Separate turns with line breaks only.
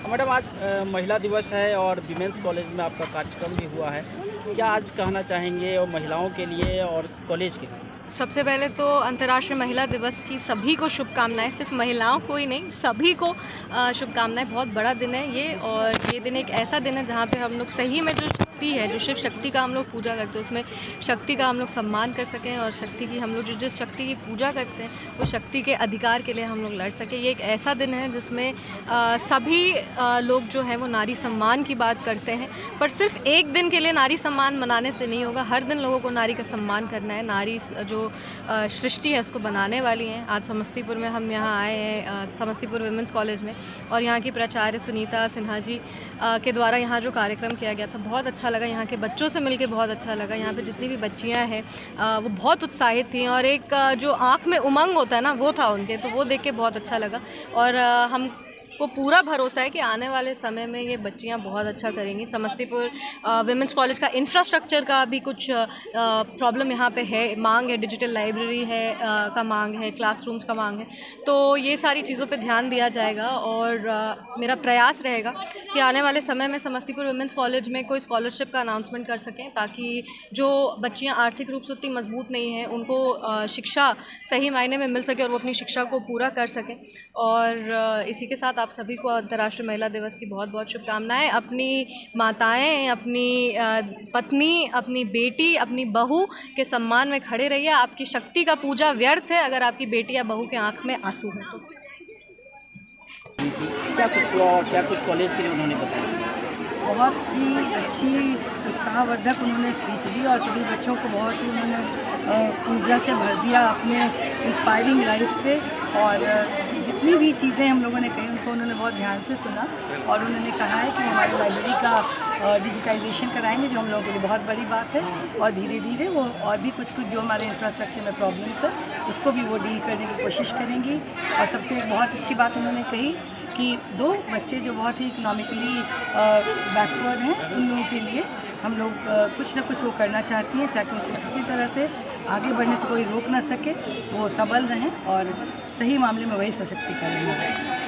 Madam आज महिला दिवस है और विमेंस कॉलेज में आपका कार्यक्रम भी हुआ है। क्या आज कहना चाहेंगे और महिलाओं के लिए और कॉलेज के लिए?
सबसे पहले तो अंतर्राष्ट्रीय महिला दिवस की सभी को शुभकामनाएं। सिर्फ महिलाओं को ही नहीं, सभी को शुभकामनाएं। बहुत बड़ा दिन है ये, और ये दिन एक ऐसा दिन है जहाँ पे हम लोग सही में जो शक्ति है, जो शिव शक्ति का हम लोग पूजा करते हैं, उसमें शक्ति का हम लोग सम्मान कर सकें, और शक्ति की हम लोग जिस शक्ति की पूजा करते हैं वो शक्ति के अधिकार के लिए हम लोग लड़ सकें। ये एक ऐसा दिन है जिसमें सभी लोग जो है वो नारी सम्मान की बात करते हैं, पर सिर्फ एक दिन के लिए नारी सम्मान मनाने से नहीं होगा। हर दिन लोगों को नारी का सम्मान करना है। नारी जो सृष्टि है उसको बनाने वाली हैं। आज समस्तीपुर में हम यहाँ आए हैं, समस्तीपुर विमेंस कॉलेज में, और यहाँ की प्राचार्य सुनीता सिन्हा जी के द्वारा यहाँ जो कार्यक्रम किया गया था बहुत अच्छा लगा। यहाँ के बच्चों से मिलके बहुत अच्छा लगा। यहाँ पे जितनी भी बच्चियाँ हैं वो बहुत उत्साहित थीं, और एक जो आँख में उमंग होता है ना वो था उनके, तो वो देख के बहुत अच्छा लगा। और हम को पूरा भरोसा है कि आने वाले समय में ये बच्चियां बहुत अच्छा करेंगी। समस्तीपुर विमेंस कॉलेज का इंफ्रास्ट्रक्चर का भी कुछ प्रॉब्लम यहाँ पे है, मांग है, डिजिटल लाइब्रेरी है का मांग है, क्लासरूम्स का मांग है, तो ये सारी चीज़ों पे ध्यान दिया जाएगा। और मेरा प्रयास रहेगा कि आने वाले समय में समस्तीपुर विमेंस कॉलेज में कोई स्कॉलरशिप का अनाउंसमेंट कर सकें, ताकि जो बच्चियाँ आर्थिक रूप से उतनी मजबूत नहीं हैं उनको शिक्षा सही मायने में मिल सके और वो अपनी शिक्षा को पूरा कर सकें। और इसी के साथ आप सभी को अंतर्राष्ट्रीय महिला दिवस की बहुत बहुत शुभकामनाएं। अपनी माताएं, अपनी पत्नी, अपनी बेटी, अपनी बहू के सम्मान में खड़े रहिए। आपकी शक्ति का पूजा व्यर्थ है अगर आपकी बेटी या बहू के आंख में आंसू है तो।
क्या कुछ कॉलेज के लिए उन्होंने बताया?
बहुत ही अच्छी उत्साहवर्धक उन्होंने स्पीच दी, और सभी बच्चों को बहुत ही उन्होंने ऊर्जा से भर दिया अपने इंस्पायरिंग लाइफ से। और जितनी भी चीज़ें हम लोगों ने कही उनको उन्होंने बहुत ध्यान से सुना, और उन्होंने कहा है कि हमारी लाइब्रेरी का डिजिटाइजेशन कराएंगे, जो हम लोगों के लिए बहुत बड़ी बात है, और धीरे धीरे वो और भी कुछ जो हमारे इंफ्रास्ट्रक्चर में प्रॉब्लम्स है उसको भी वो डील करने की कोशिश करेंगी। और सबसे एक बहुत अच्छी बात उन्होंने कही कि 2 बच्चे जो बहुत ही इकोनॉमिकली बैकवर्ड हैं उन लोगों के लिए हम लोग कुछ ना कुछ वो करना चाहती हैं, ताकि उनको किसी तरह से आगे बढ़ने से कोई रोक ना सके, वो सबल रहें और सही मामले में वही सशक्तिकरण है।